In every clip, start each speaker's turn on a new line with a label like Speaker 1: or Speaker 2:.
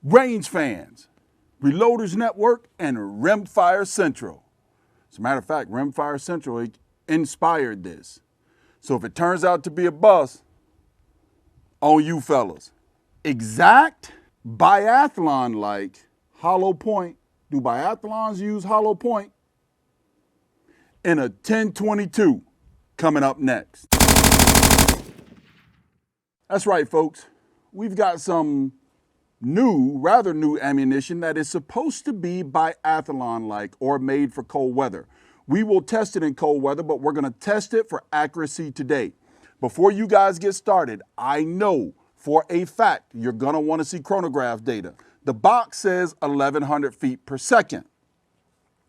Speaker 1: range fans, Reloaders Network, and Rimfire Central. As a matter of fact, Rimfire Central inspired this. So if it turns out to be a bust, on you fellas. Exact biathlon-like hollow point. Do biathlons use hollow point? In a 1022 coming up next. That's right, folks. We've got some rather new ammunition that is supposed to be biathlon-like or made for cold weather. We will test it in cold weather, but we're going to test it for accuracy today. Before you guys get started, I know for a fact you're going to want to see chronograph data. The box says 1,100 feet per second.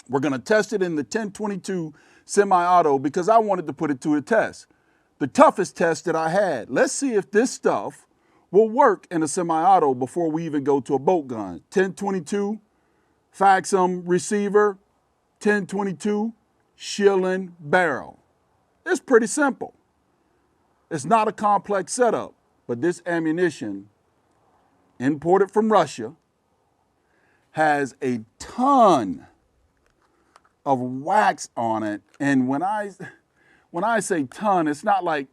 Speaker 1: We're going to test it in the 1022 semi-auto because I wanted to put it to a test. The toughest test that I had. Let's see if this stuff will work in a semi-auto before we even go to a boat gun. 1022 Faxum receiver, 1022 shilling barrel. It's pretty simple. It's not a complex setup, but this ammunition, imported from Russia, has a ton of wax on it. And when I say ton, it's not like,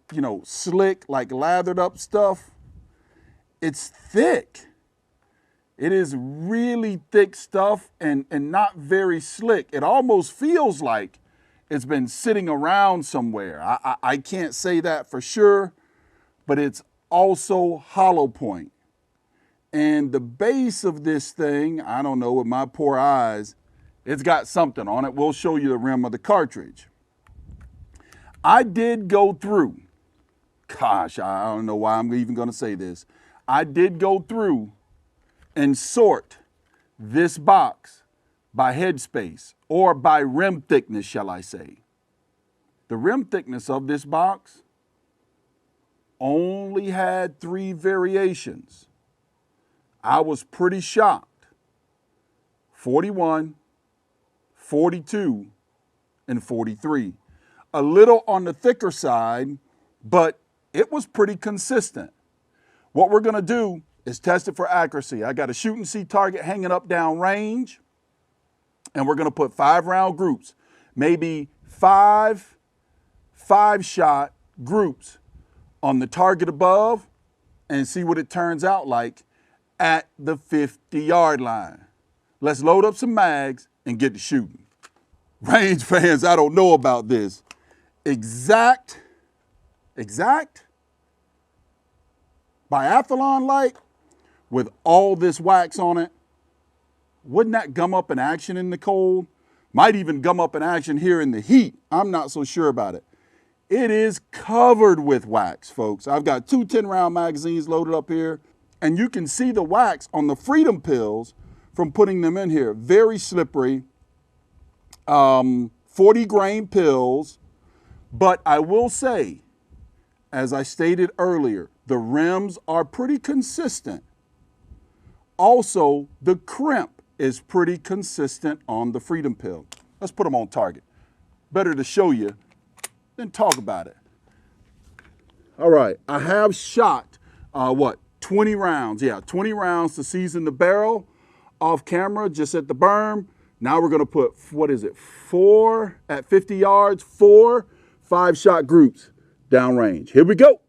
Speaker 1: slick, like lathered up stuff. It's thick. It is really thick stuff and not very slick. It almost feels like it's been sitting around somewhere. I can't say that for sure, but it's also hollow point. And the base of this thing, I don't know, with my poor eyes, it's got something on it. We'll show you the rim of the cartridge. I did go through, gosh, I don't know why I'm even going to say this. I did go through and sort this box by headspace or by rim thickness, shall I say. The rim thickness of this box only had 3 variations. I was pretty shocked. 41, 42, and 43. A little on the thicker side, but it was pretty consistent. What we're going to do is test it for accuracy. I got a shoot and see target hanging up down range, and we're going to put 5-round groups, maybe 5 5-shot groups on the target above and see what it turns out like at the 50-yard line. Let's load up some mags and get to shooting. Range fans, I don't know about this. Exact biathlon-like with all this wax on it. Wouldn't that gum up in action in the cold? Might even gum up in action here in the heat. I'm not so sure about it. It is covered with wax, folks. I've got 2 10-round magazines loaded up here, and you can see the wax on the Freedom pills from putting them in here. Very slippery, 40-grain pills, but I will say, as I stated earlier, the rims are pretty consistent. Also, the crimp is pretty consistent on the Freedom pill. Let's put them on target. Better to show you than talk about it. All right, I have shot, 20 rounds. Yeah, 20 rounds to season the barrel off camera, just at the berm. Now we're gonna put, 4 at 50 yards, 4 5-shot groups downrange. Here we go.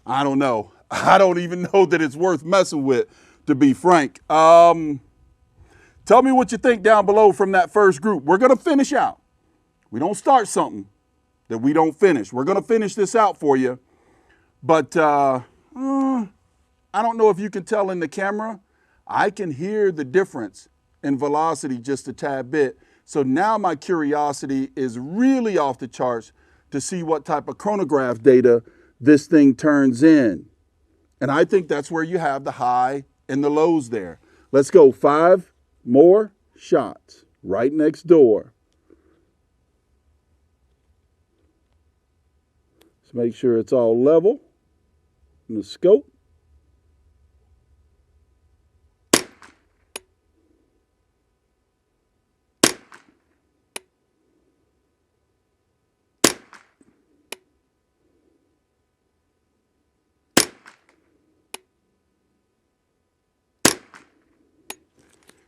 Speaker 1: I don't know. I don't even know that it's worth messing with, to be frank. Tell me what you think down below from that first group. We're going to finish out. We don't start something that we don't finish. We're going to finish this out for you. But I don't know if you can tell in the camera. I can hear the difference in velocity just a tad bit. So now my curiosity is really off the charts to see what type of chronograph data this thing turns in. And I think that's where you have the high and the lows there. Let's go 5 more shots right next door. Let's make sure it's all level in the scope.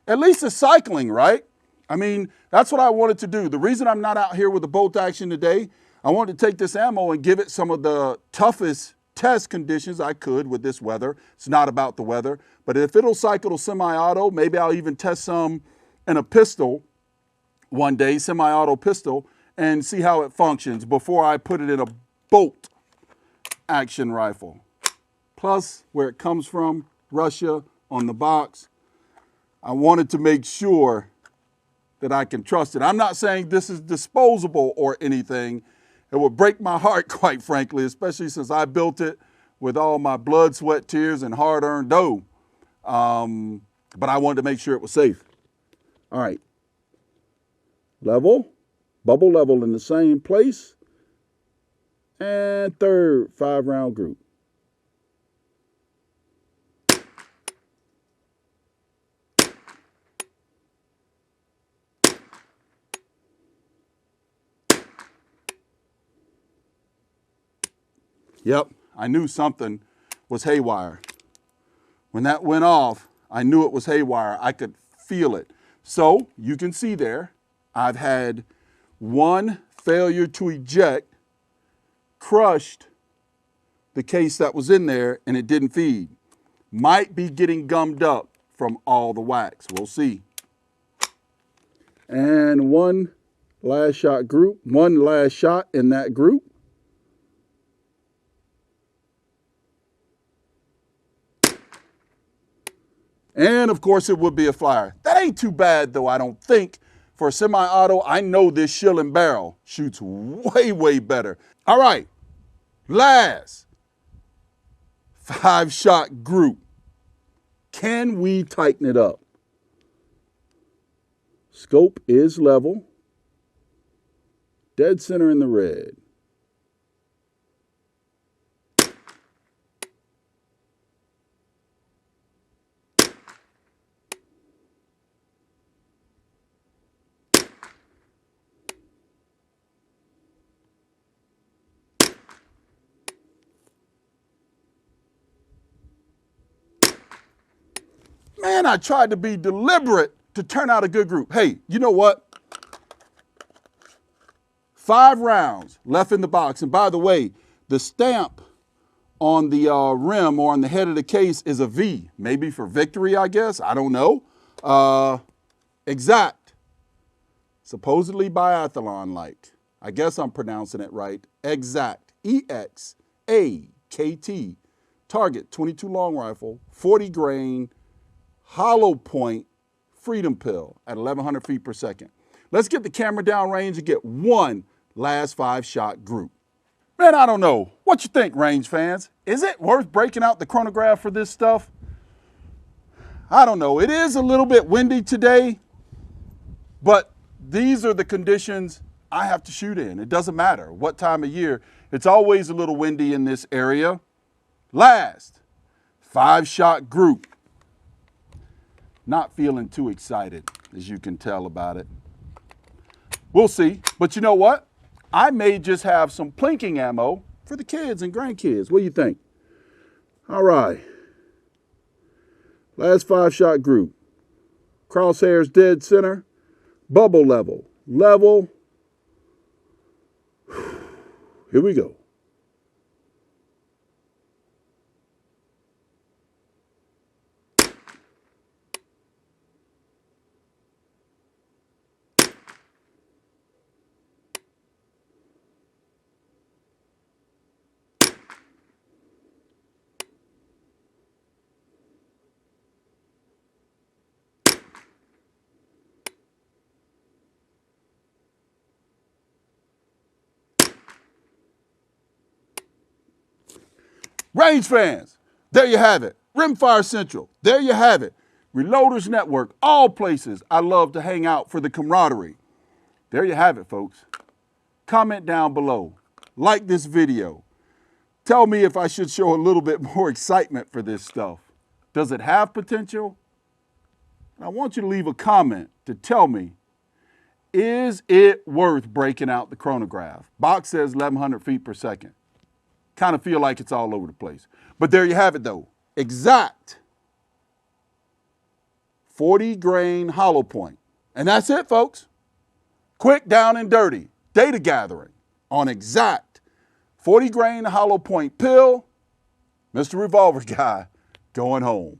Speaker 1: At least it's cycling, right? I mean, that's what I wanted to do. The reason I'm not out here with the bolt action today, I wanted to take this ammo and give it some of the toughest test conditions I could with this weather. It's not about the weather, but if it'll cycle to semi-auto, maybe I'll even test some in a pistol one day, semi-auto pistol, and see how it functions before I put it in a bolt action rifle. Plus, where it comes from, Russia, on the box, I wanted to make sure that I can trust it. I'm not saying this is disposable or anything. It would break my heart, quite frankly, especially since I built it with all my blood, sweat, tears, and hard-earned dough. But I wanted to make sure it was safe. All right. Level, bubble level in the same place. And third 5-round group. Yep, I knew something was haywire. When that went off, I knew it was haywire. I could feel it. So you can see there, I've had one failure to eject, crushed the case that was in there, and it didn't feed. Might be getting gummed up from all the wax. We'll see. And one last shot in that group. And of course it would be a flyer. That ain't too bad though, I don't think. For a semi-auto, I know this shilling barrel shoots way, way better. All right, last 5-shot group. Can we tighten it up? Scope is level. Dead center in the red. Man, I tried to be deliberate to turn out a good group. Hey, you know what? 5 rounds left in the box. And by the way, the stamp on the rim or on the head of the case is a V. Maybe for victory, I guess. I don't know. Exakt. Supposedly biathlon-like. I guess I'm pronouncing it right. Exakt. E-X-A-K-T. Target 22 long rifle, 40 grain, hollow point, freedom pill at 1,100 feet per second. Let's get the camera down range and get one last 5-shot group. Man, I don't know. What you think, range fans? Is it worth breaking out the chronograph for this stuff? I don't know. It is a little bit windy today, but these are the conditions I have to shoot in. It doesn't matter what time of year. It's always a little windy in this area. Last 5-shot group. Not feeling too excited, as you can tell about it. We'll see. But you know what? I may just have some plinking ammo for the kids and grandkids. What do you think? All right. Last 5-shot group. Crosshairs dead center. Bubble level. Level. Here we go. Range fans, there you have it. Rimfire Central, there you have it. Reloaders Network, all places I love to hang out for the camaraderie. There you have it, folks. Comment down below. Like this video. Tell me if I should show a little bit more excitement for this stuff. Does it have potential? And I want you to leave a comment to tell me, is it worth breaking out the chronograph? Box says 1,100 feet per second. Kind of feel like it's all over the place. But there you have it though. Exakt 40 grain hollow point. And that's it, folks. Quick, down and dirty. Data gathering on Exakt 40 grain hollow point pill. Mr. Revolver Guy going home.